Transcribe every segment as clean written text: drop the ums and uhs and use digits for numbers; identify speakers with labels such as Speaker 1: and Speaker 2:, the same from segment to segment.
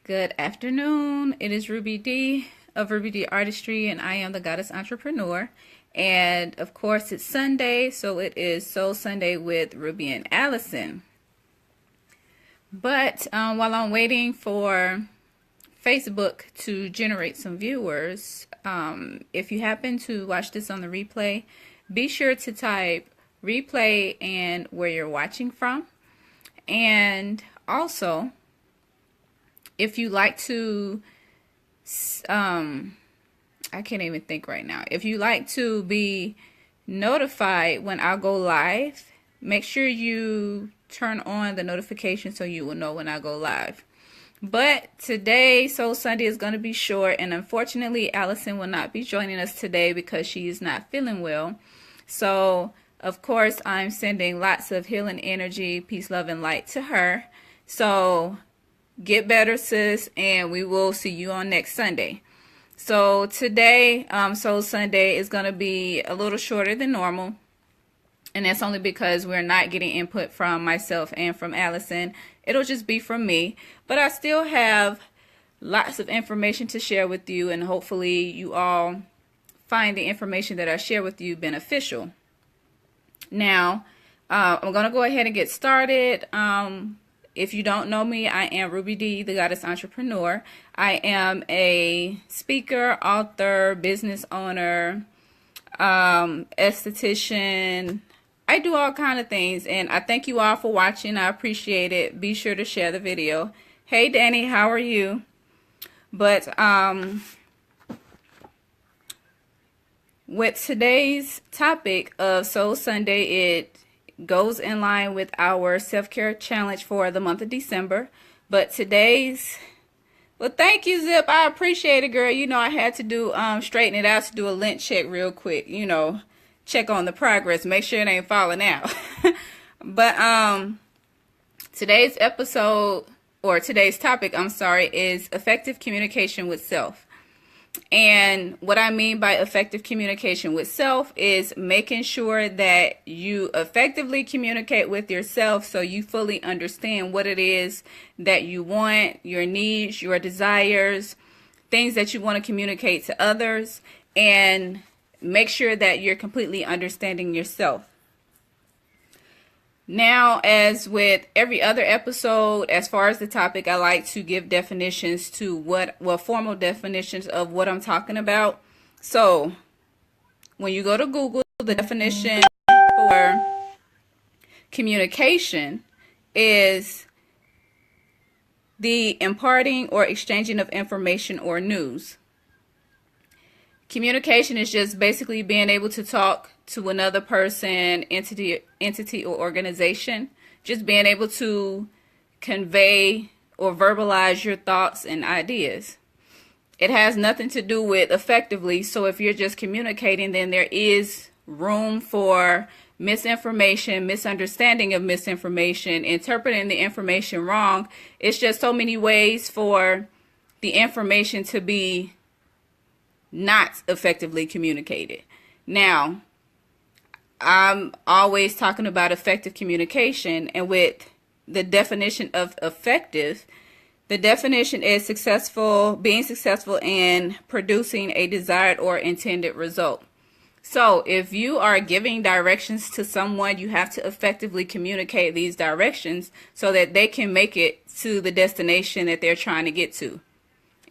Speaker 1: Good afternoon. It is Ruby D of Ruby D Artistry, and I am the Goddess Entrepreneur. And of course, it's Sunday, so it is Soul Sunday with Ruby and Allison. But while I'm waiting for Facebook to generate some viewers, if you happen to watch this on the replay, be sure to type replay and where you're watching from. And also, if you like to, I can't even think right now. If you like to be notified when I go live, make sure you turn on the notification so you will know when I go live. But today, Soul Sunday, is going to be short, and unfortunately, Allison will not be joining us today because she is not feeling well. So, of course, I'm sending lots of healing energy, peace, love, and light to her. So, get better, sis, and we will see you on next Sunday. So today, Soul Sunday, is going to be a little shorter than normal. And that's only because we're not getting input from myself and from Allison. It'll just be from me. But I still have lots of information to share with you, and hopefully you all find the information that I share with you beneficial. Now, I'm going to go ahead and get started. If you don't know me, I am Ruby D, the Goddess Entrepreneur. I am a speaker, author, business owner, esthetician. I do all kinds of things, and I thank you all for watching. I appreciate it. Be sure to share the video. Hey, Danny, how are you? But with today's topic of Soul Sunday, it goes in line with our self-care challenge for the month of December. But today's, well, thank you, Zip. I appreciate it, girl. You know, I had to do straighten it out, to do a lint check real quick, you know, check on the progress, make sure it ain't falling out. But today's episode, or today's topic, I'm sorry, is effective communication with self. And what I mean by effective communication with self is making sure that you effectively communicate with yourself so you fully understand what it is that you want, your needs, your desires, things that you want to communicate to others, and make sure that you're completely understanding yourself. Now, as with every other episode, as far as the topic, I like to give definitions to formal definitions of what I'm talking about. So, when you go to Google, the definition for communication is the imparting or exchanging of information or news. Communication is just basically being able to talk to another person, entity or organization. Just being able to convey or verbalize your thoughts and ideas. It has nothing to do with effectively. So if you're just communicating, then there is room for misinformation, misunderstanding of misinformation, interpreting the information wrong. It's just so many ways for the information to be not effectively communicated. Now, I'm always talking about effective communication, and with the definition of effective, the definition is being successful in producing a desired or intended result. So if you are giving directions to someone, you have to effectively communicate these directions so that they can make it to the destination that they're trying to get to.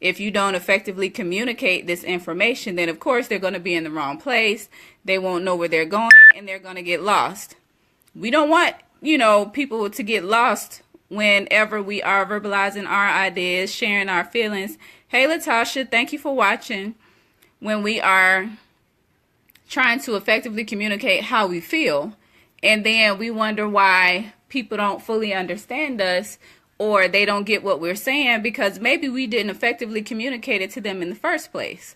Speaker 1: If you don't effectively communicate this information, then of course they're going to be in the wrong place. They won't know where they're going, and they're going to get lost. We don't want, people to get lost whenever we are verbalizing our ideas, sharing our feelings. Hey, Latasha, thank you for watching. When we are trying to effectively communicate how we feel, and then we wonder why people don't fully understand us, or they don't get what we're saying because maybe we didn't effectively communicate it to them in the first place.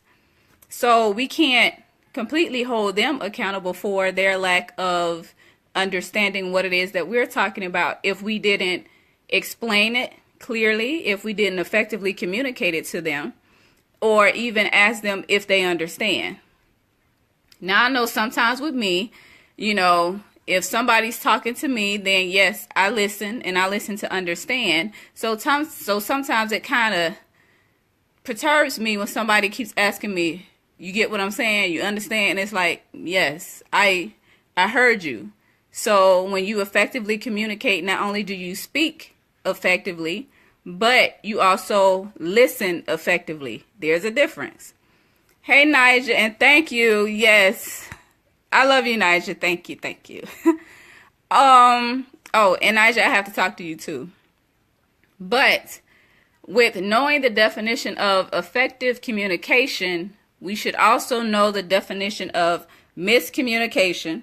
Speaker 1: So we can't completely hold them accountable for their lack of understanding what it is that we're talking about if we didn't explain it clearly, if we didn't effectively communicate it to them, or even ask them if they understand. Now, I know sometimes with me, If somebody's talking to me, then yes, I listen, and I listen to understand. So sometimes it kind of perturbs me when somebody keeps asking me, you get what I'm saying? You understand? And it's like, yes, I heard you. So when you effectively communicate, not only do you speak effectively, but you also listen effectively. There's a difference. Hey, Nigel, and thank you. Yes, I love you, Nigel. Thank you, thank you. Oh, and Nigel, I have to talk to you too. But with knowing the definition of effective communication, we should also know the definition of miscommunication,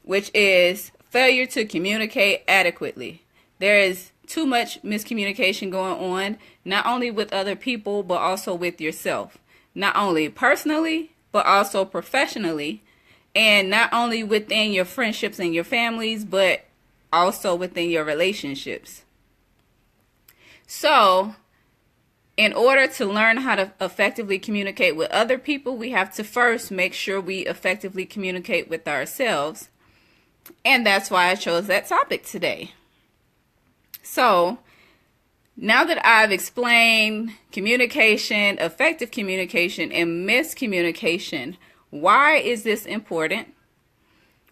Speaker 1: which is failure to communicate adequately. There is too much miscommunication going on, not only with other people, but also with yourself. Not only personally, but also professionally, and not only within your friendships and your families, but also within your relationships. So, in order to learn how to effectively communicate with other people, we have to first make sure we effectively communicate with ourselves. And that's why I chose that topic today. So, now that I've explained communication, effective communication, and miscommunication, why is this important?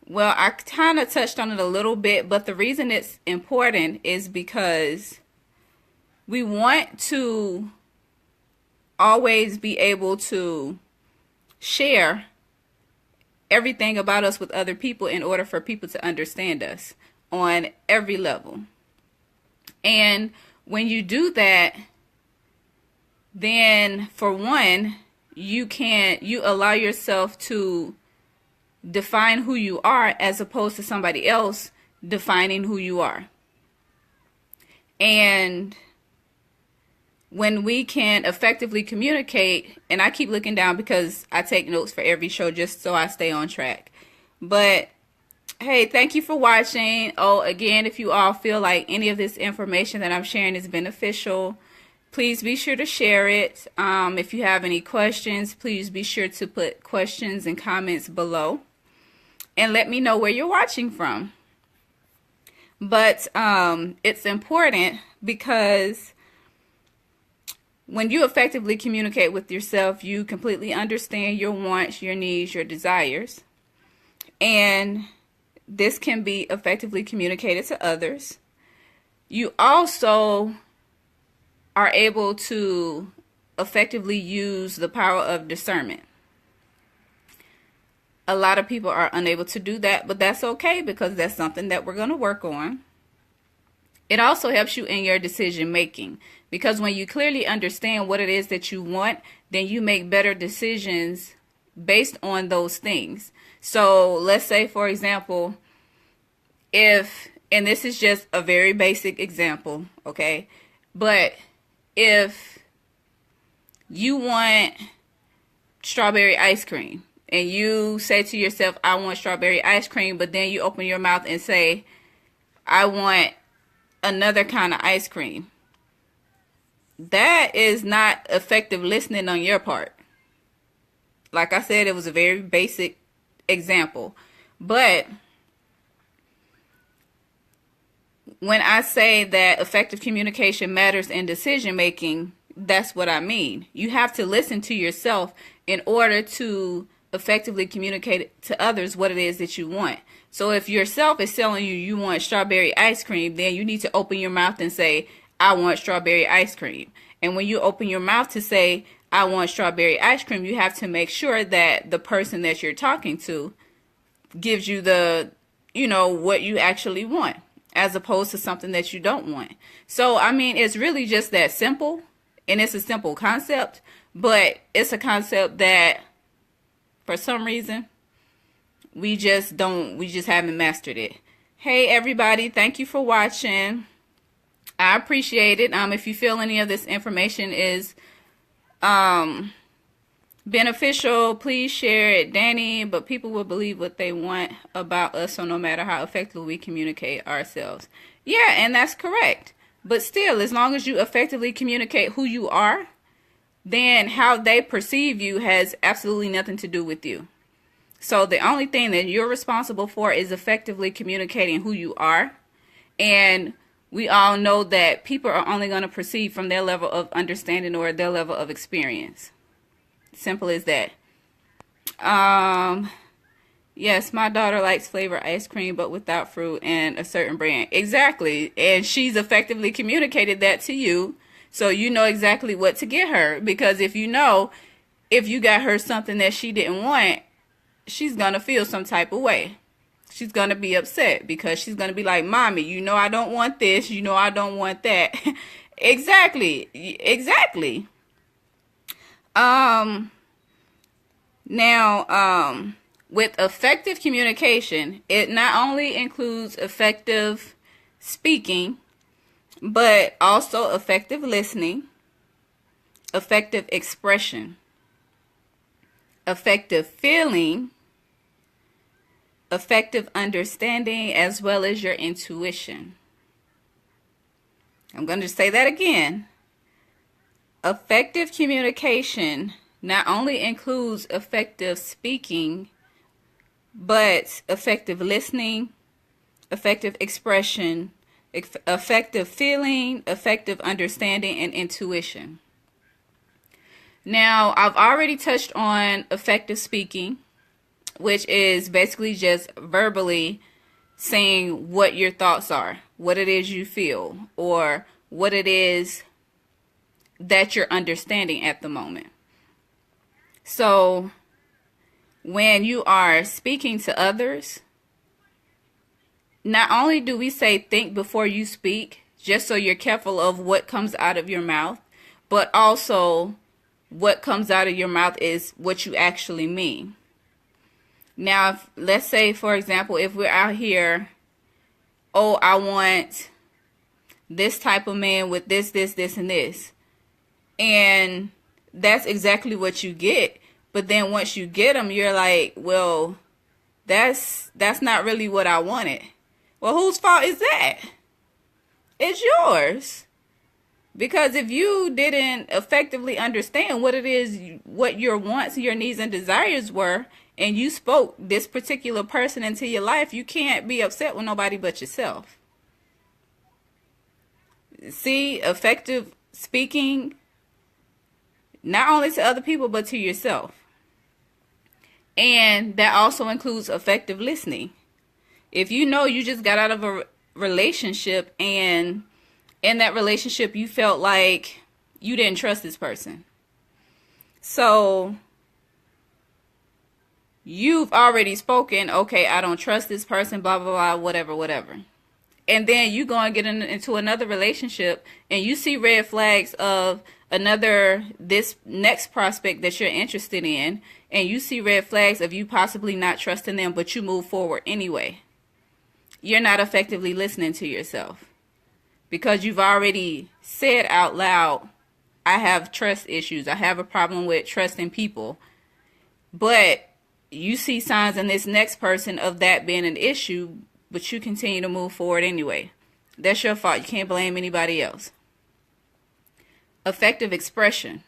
Speaker 1: Well, I kind of touched on it a little bit, but the reason it's important is because we want to always be able to share everything about us with other people in order for people to understand us on every level. And when you do that, then for one, you allow yourself to define who you are as opposed to somebody else defining who you are. And when we can effectively communicate, and I keep looking down because I take notes for every show just so I stay on track. But hey, thank you for watching. Oh, again, if you all feel like any of this information that I'm sharing is beneficial, please be sure to share it. If you have any questions, please be sure to put questions and comments below. And let me know where you're watching from. But it's important because when you effectively communicate with yourself, you completely understand your wants, your needs, your desires. And this can be effectively communicated to others. You also are able to effectively use the power of discernment. A lot of people are unable to do that, but that's okay because that's something that we're going to work on. It also helps you in your decision making because when you clearly understand what it is that you want, then you make better decisions based on those things. So let's say, for example, and this is just a very basic example, okay? But if you want strawberry ice cream and you say to yourself, I want strawberry ice cream, but then you open your mouth and say, I want another kind of ice cream. That is not effective listening on your part. Like I said, it was a very basic example. But when I say that effective communication matters in decision making, that's what I mean. You have to listen to yourself in order to effectively communicate to others what it is that you want. So if yourself is telling you want strawberry ice cream, then you need to open your mouth and say, I want strawberry ice cream. And when you open your mouth to say, I want strawberry ice cream, you have to make sure that the person that you're talking to gives you what you actually want, as opposed to something that you don't want. So, I mean, it's really just that simple, and it's a simple concept, but it's a concept that for some reason we just haven't mastered it. Hey everybody, thank you for watching. I appreciate it. If you feel any of this information is beneficial, please share it. Danny, but people will believe what they want about us, so no matter how effectively we communicate ourselves. Yeah, and that's correct. But still, as long as you effectively communicate who you are, then how they perceive you has absolutely nothing to do with you. So the only thing that you're responsible for is effectively communicating who you are. And we all know that people are only going to perceive from their level of understanding or their level of experience. Simple as that. Yes, my daughter likes flavored ice cream, but without fruit and a certain brand. Exactly. And she's effectively communicated that to you. So you know exactly what to get her. Because if you got her something that she didn't want, she's going to feel some type of way. She's going to be upset because she's going to be like, Mommy, you know I don't want this. You know I don't want that. Exactly. Exactly. Now, with effective communication, it not only includes effective speaking, but also effective listening, effective expression, effective feeling, effective understanding, as well as your intuition. I'm going to say that again. Effective communication not only includes effective speaking, but effective listening, effective expression, effective feeling, effective understanding, and intuition. Now, I've already touched on effective speaking, which is basically just verbally saying what your thoughts are, what it is you feel, or what it is that you're understanding at the moment. So, when you are speaking to others, not only do we say think before you speak, just so you're careful of what comes out of your mouth, but also what comes out of your mouth is what you actually mean. Now, let's say, for example, if we're out here, oh, I want this type of man with this, and this. And that's exactly what you get. But then once you get them, you're like, well, that's not really what I wanted. Well, whose fault is that? It's yours. Because if you didn't effectively understand what it is, what your wants, your needs, and desires were, and you spoke this particular person into your life, you can't be upset with nobody but yourself. See, effective speaking, not only to other people, but to yourself. And that also includes effective listening. If you know you just got out of a relationship and in that relationship you felt like you didn't trust this person. So you've already spoken, okay, I don't trust this person, blah, blah, blah, whatever. And then you go and get into another relationship and you see red flags of this next prospect that you're interested in, and you see red flags of you possibly not trusting them, but you move forward anyway. You're not effectively listening to yourself because you've already said out loud, I have trust issues. I have a problem with trusting people. But you see signs in this next person of that being an issue, but you continue to move forward anyway. That's your fault. You can't blame anybody else. Effective expression.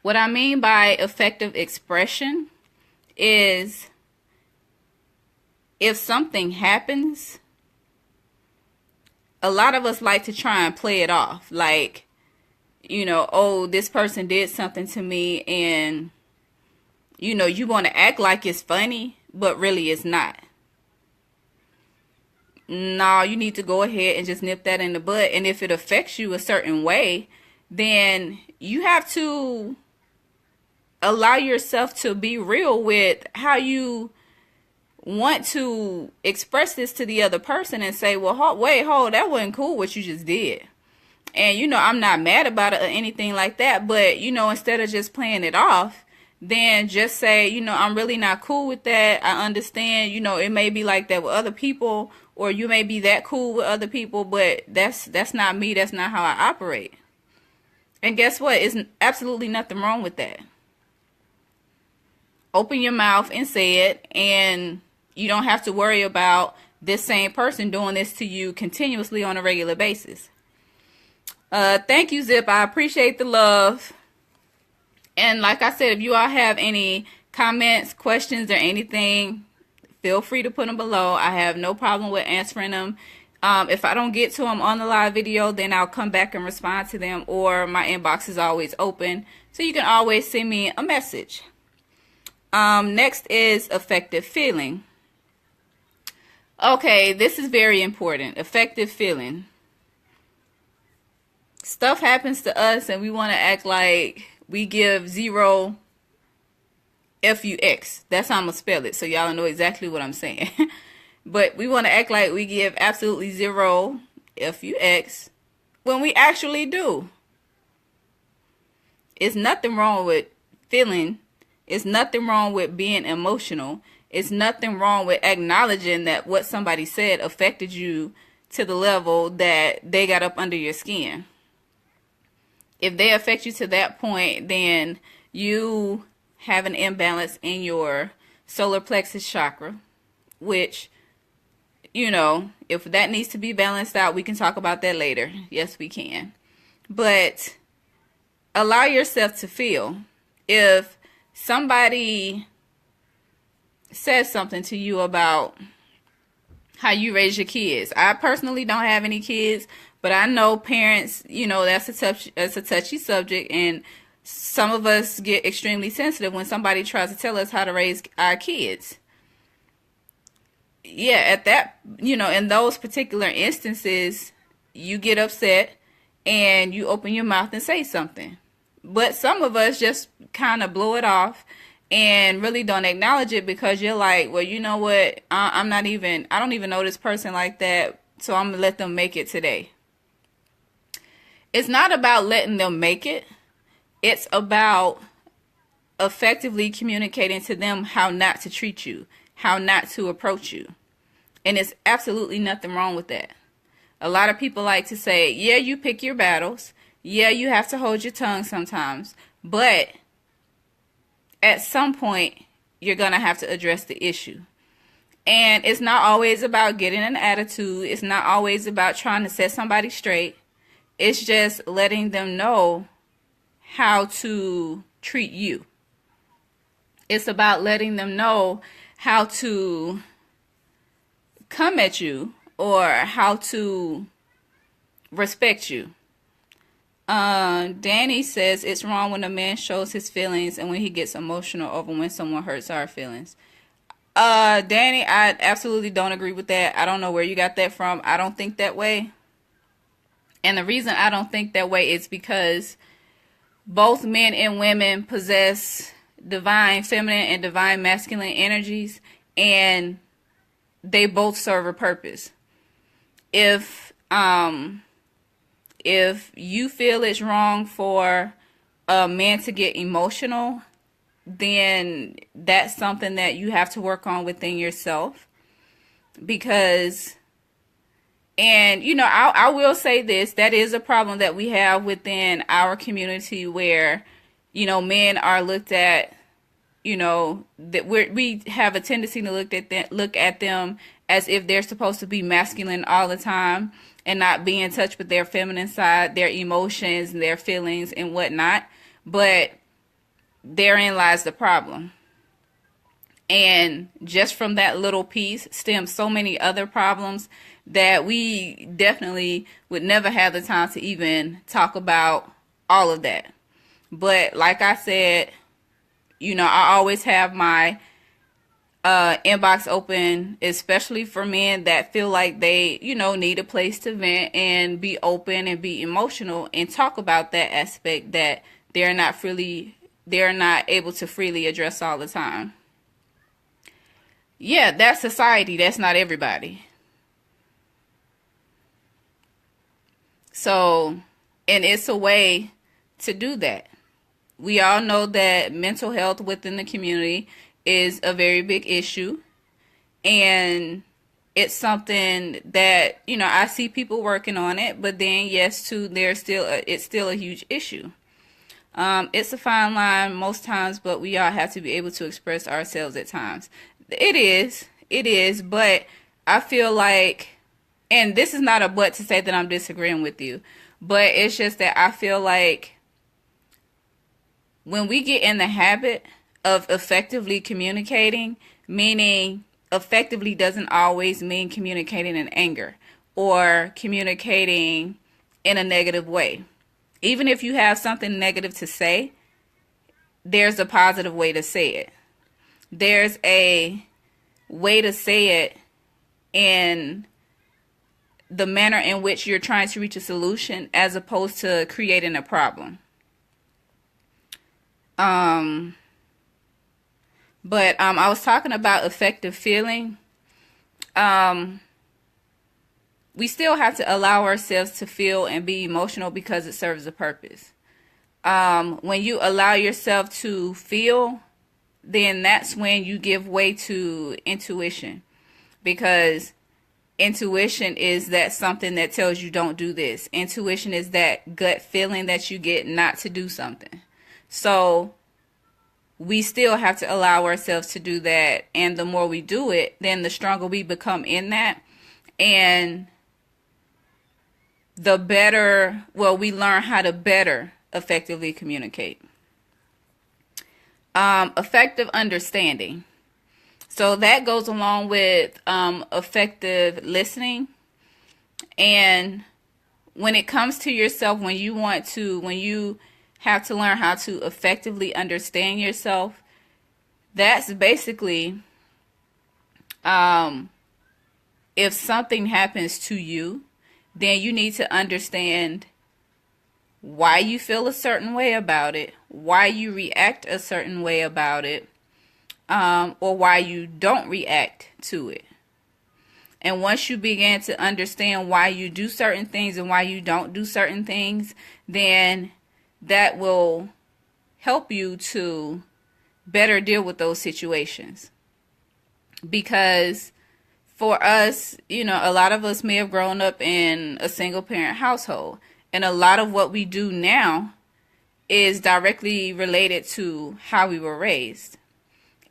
Speaker 1: What I mean by effective expression is if something happens, a lot of us like to try and play it off. Like, oh, this person did something to me and, you want to act like it's funny, but really it's not. No, you need to go ahead and just nip that in the bud. And if it affects you a certain way, then you have to allow yourself to be real with how you want to express this to the other person and say, well, hold, that wasn't cool what you just did. And, I'm not mad about it or anything like that. But, instead of just playing it off, then just say, I'm really not cool with that. I understand, it may be like that with other people, or you may be that cool with other people, but that's not me. That's not how I operate. And guess what? There's absolutely nothing wrong with that. Open your mouth and say it, and you don't have to worry about this same person doing this to you continuously on a regular basis. Thank you, Zip. I appreciate the love. And like I said, if you all have any comments, questions, or anything, feel free to put them below. I have no problem with answering them. If I don't get to them on the live video, then I'll come back and respond to them, or my inbox is always open, so you can always send me a message. Next is effective feeling. Okay, this is very important. Effective feeling. Stuff happens to us and we want to act like we give 0 FUX. That's how I'm going to spell it, so y'all know exactly what I'm saying. But we want to act like we give absolutely 0 FUX when we actually do. It's nothing wrong with feeling. It's nothing wrong with being emotional. It's nothing wrong with acknowledging that what somebody said affected you to the level that they got up under your skin. If they affect you to that point, then you have an imbalance in your solar plexus chakra, which, you know, if that needs to be balanced out, we can talk about that later. Yes, we can. But allow yourself to feel. If somebody says something to you about how you raise your kids. I personally don't have any kids, but I know parents, you know, that's a touchy subject, and some of us get extremely sensitive when somebody tries to tell us how to raise our kids. Yeah, at that, you know, in those particular instances, you get upset and you open your mouth and say something. But some of us just kind of blow it off and really don't acknowledge it, because you're like, well, you know what, I don't even know this person like that, so I'm gonna let them make it today. It's not about letting them make it. It's about effectively communicating to them how not to treat you, how not to approach you. And it's absolutely nothing wrong with that. A lot of people like to say, yeah, you pick your battles. Yeah, you have to hold your tongue sometimes. But at some point, you're going to have to address the issue. And it's not always about getting an attitude. It's not always about trying to set somebody straight. It's just letting them know how to treat you. It's about letting them know how to come at you or how to respect you. Danny says it's wrong when a man shows his feelings and when he gets emotional over when someone hurts our feelings. Danny, I absolutely don't agree with that. I don't know where you got that from. I don't think that way. And the reason I don't think that way is because both men and women possess divine feminine and divine masculine energies, and they both serve a purpose. If you feel it's wrong for a man to get emotional, then that's something that you have to work on within yourself. Because, and you know, I will say this, that is a problem that we have within our community where, you know, men are looked at, you know, that we have a tendency to look at them as if they're supposed to be masculine all the time and not be in touch with their feminine side, their emotions, their feelings and whatnot. But therein lies the problem. And just from that little piece stems so many other problems that we definitely would never have the time to even talk about all of that. But like I said, you know, I always have my inbox open, especially for men that feel like they, you know, need a place to vent and be open and be emotional and talk about that aspect that they're not able to freely address all the time. Yeah, that's society. That's not everybody. So, and it's a way to do that. We all know that mental health within the community is a very big issue. And it's something that, you know, I see people working on it. But then, yes, too, it's still a huge issue. It's a fine line most times, but we all have to be able to express ourselves at times. It is, but I feel like, and this is not a but to say that I'm disagreeing with you, but it's just that I feel like when we get in the habit of effectively communicating, meaning effectively doesn't always mean communicating in anger or communicating in a negative way. Even if you have something negative to say, there's a positive way to say it. There's a way to say it in the manner in which you're trying to reach a solution as opposed to creating a problem. But I was talking about effective feeling. We still have to allow ourselves to feel and be emotional because it serves a purpose. When you allow yourself to feel, then that's when you give way to intuition, because intuition is that something that tells you don't do this. Intuition is that gut feeling that you get not to do something. So we still have to allow ourselves to do that. And the more we do it, then the stronger we become in that. And the better, we learn how to better effectively communicate. Effective understanding. So that goes along with effective listening. And when it comes to yourself, when you have to learn how to effectively understand yourself, that's basically if something happens to you, then you need to understand why you feel a certain way about it, why you react a certain way about it, or why you don't react to it. And once you begin to understand why you do certain things and why you don't do certain things, then that will help you to better deal with those situations. Because for us, a lot of us may have grown up in a single parent household. And a lot of what we do now is directly related to how we were raised.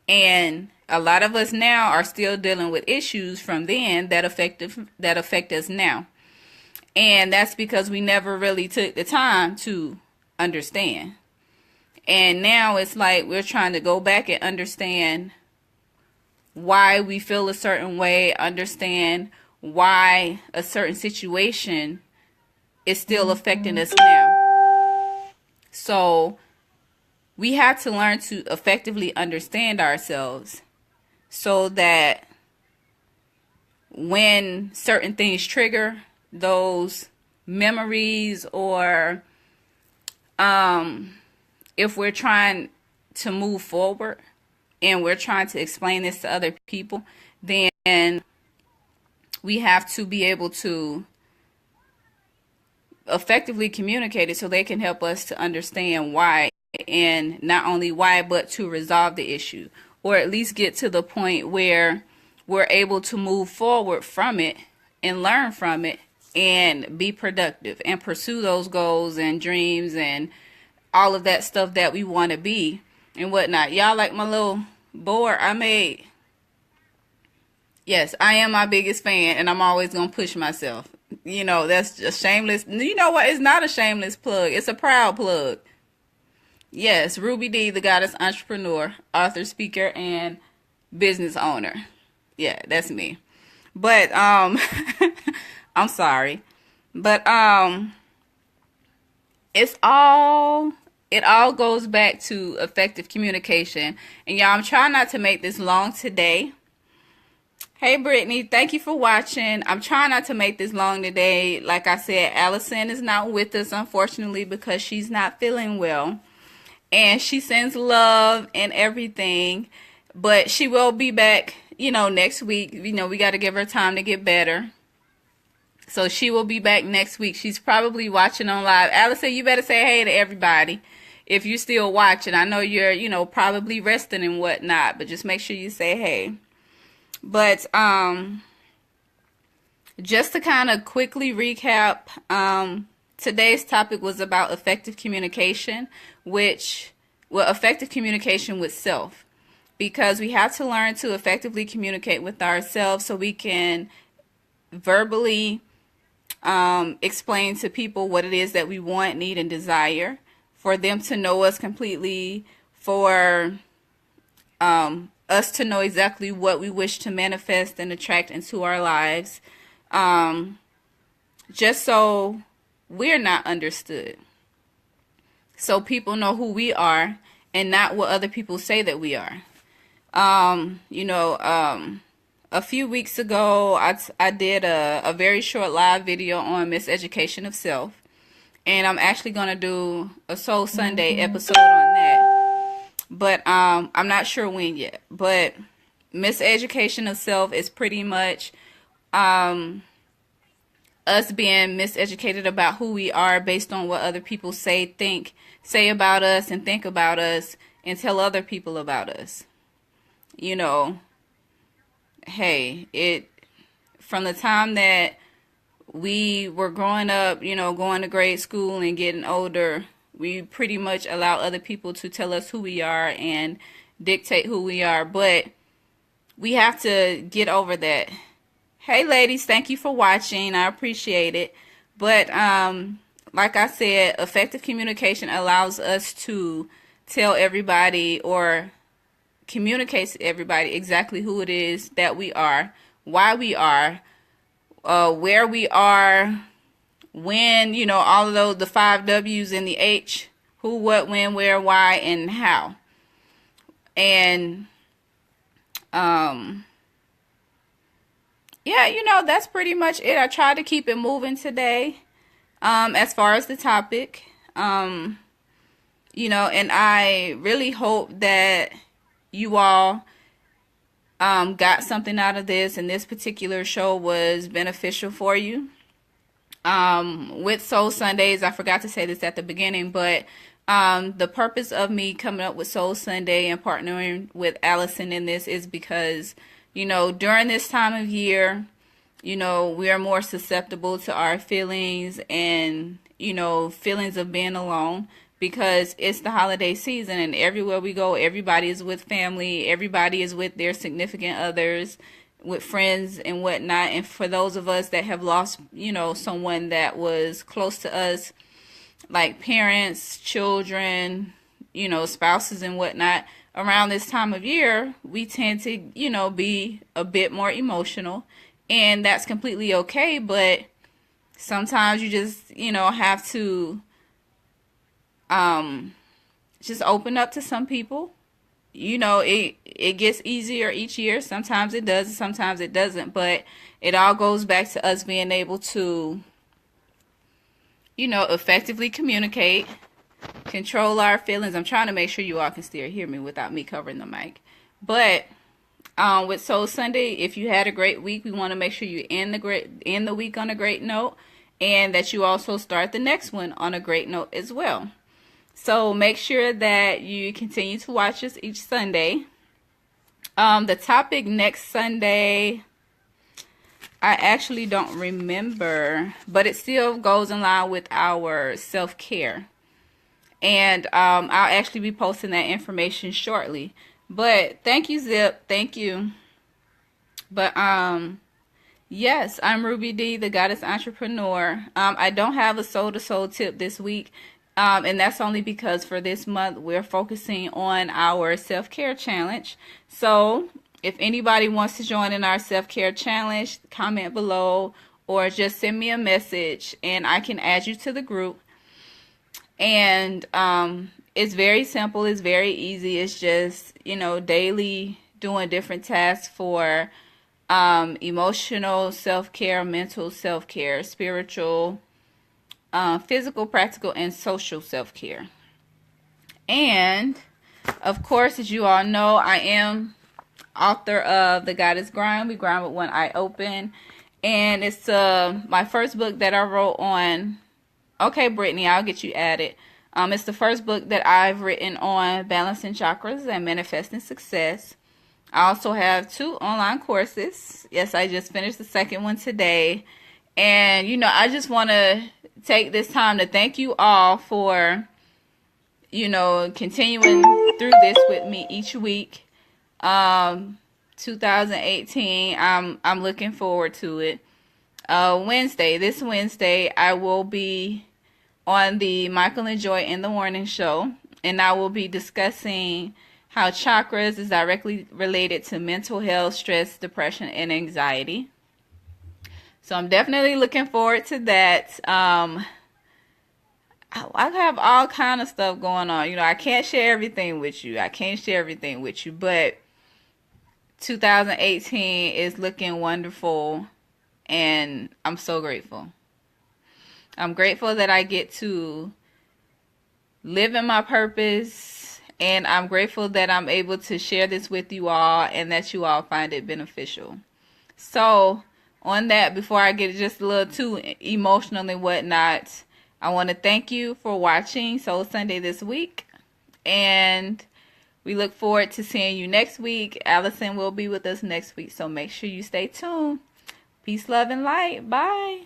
Speaker 1: And a lot of us now are still dealing with issues from then that affect us now. And that's because we never really took the time to understand. And now it's like we're trying to go back and understand why we feel a certain way, understand why a certain situation is still affecting us now. So we have to learn to effectively understand ourselves so that when certain things trigger those memories, or if we're trying to move forward and we're trying to explain this to other people, then we have to be able to effectively communicate it so they can help us to understand why, and not only why, but to resolve the issue, or at least get to the point where we're able to move forward from it and learn from it and be productive and pursue those goals and dreams and all of that stuff that we want to be and whatnot. Y'all like my little board I made? Yes, I am my biggest fan, and I'm always going to push myself. That's a shameless. You know what? It's not a shameless plug. It's a proud plug. Yes, Ruby D, the goddess entrepreneur, author, speaker, and business owner. Yeah, that's me. But I'm sorry. But it all goes back to effective communication. And y'all, I'm trying not to make this long today. Hey Brittany, thank you for watching. I'm trying not to make this long today. Like I said, Allison is not with us, unfortunately, because she's not feeling well. And she sends love and everything. But she will be back, next week. We got to give her time to get better. So she will be back next week. She's probably watching on live. Allison, you better say hey to everybody if you're still watching. I know you're, probably resting and whatnot, but just make sure you say hey. But just to kind of quickly recap, today's topic was about effective communication, effective communication with self, because we have to learn to effectively communicate with ourselves so we can verbally explain to people what it is that we want, need, and desire, for them to know us completely, for us to know exactly what we wish to manifest and attract into our lives, just so we're not understood. So people know who we are and not what other people say that we are. A few weeks ago, I did a very short live video on miseducation of self. And I'm actually going to do a Soul Sunday episode on that. But I'm not sure when yet. But miseducation of self is pretty much us being miseducated about who we are based on what other people say about us and think about us and tell other people about us. Hey, from the time that we were growing up, going to grade school and getting older, we pretty much allow other people to tell us who we are and dictate who we are. But we have to get over that. Hey, ladies, thank you for watching. I appreciate it. But like I said, effective communication allows us to tell everybody or communicate to everybody exactly who it is that we are, why we are, where we are, when, all of those, the 5 W's and the H, who, what, when, where, why, and how. And, that's pretty much it. I tried to keep it moving today, as far as the topic, and I really hope that you all got something out of this, and this particular show was beneficial for you. With Soul Sundays, I forgot to say this at the beginning, but the purpose of me coming up with Soul Sunday and partnering with Allison in this is because, during this time of year, we are more susceptible to our feelings and, feelings of being alone. Because it's the holiday season and everywhere we go, everybody is with family, everybody is with their significant others, with friends and whatnot. And for those of us that have lost, someone that was close to us, like parents, children, spouses and whatnot, around this time of year, we tend to, be a bit more emotional. And that's completely okay. But sometimes you just, have to just open up to some people. It gets easier each year. Sometimes it does, sometimes it doesn't, but it all goes back to us being able to effectively communicate, control our feelings. I'm trying to make sure you all can still hear me without me covering the mic. But with Soul Sunday, if you had a great week, we want to make sure you end the week on a great note, and that you also start the next one on a great note as well. So make sure that you continue to watch us each Sunday. The topic next Sunday, I actually don't remember, but it still goes in line with our self-care. And I'll actually be posting that information shortly. But thank you, Zip. Thank you. But yes, I'm Ruby D, the Goddess Entrepreneur. I don't have a soul-to-soul tip this week. And that's only because for this month, we're focusing on our self-care challenge. So if anybody wants to join in our self-care challenge, comment below or just send me a message and I can add you to the group. And it's very simple. It's very easy. It's just, daily doing different tasks for emotional self-care, mental self-care, spiritual, physical, practical, and social self-care. And of course, as you all know, I am author of The Goddess Grind. We grind with one eye open, and it's my first book that I wrote on. Okay, Brittany, I'll get you added. It's the first book that I've written on balancing chakras and manifesting success. I also have 2 online courses. Yes, I just finished the second one today. And, I just want to take this time to thank you all for, continuing through this with me each week. 2018, I'm looking forward to it. This Wednesday, I will be on the Michael and Joy in the Morning show, and I will be discussing how chakras is directly related to mental health, stress, depression, and anxiety. So I'm definitely looking forward to that. I have all kind of stuff going on. I can't share everything with you. But 2018 is looking wonderful, and I'm so grateful. I'm grateful that I get to live in my purpose, and I'm grateful that I'm able to share this with you all and that you all find it beneficial. So, on that, before I get just a little too emotional and whatnot, I want to thank you for watching Soul Sunday this week, and we look forward to seeing you next week. Allison will be with us next week, so make sure you stay tuned. Peace, love, and light. Bye.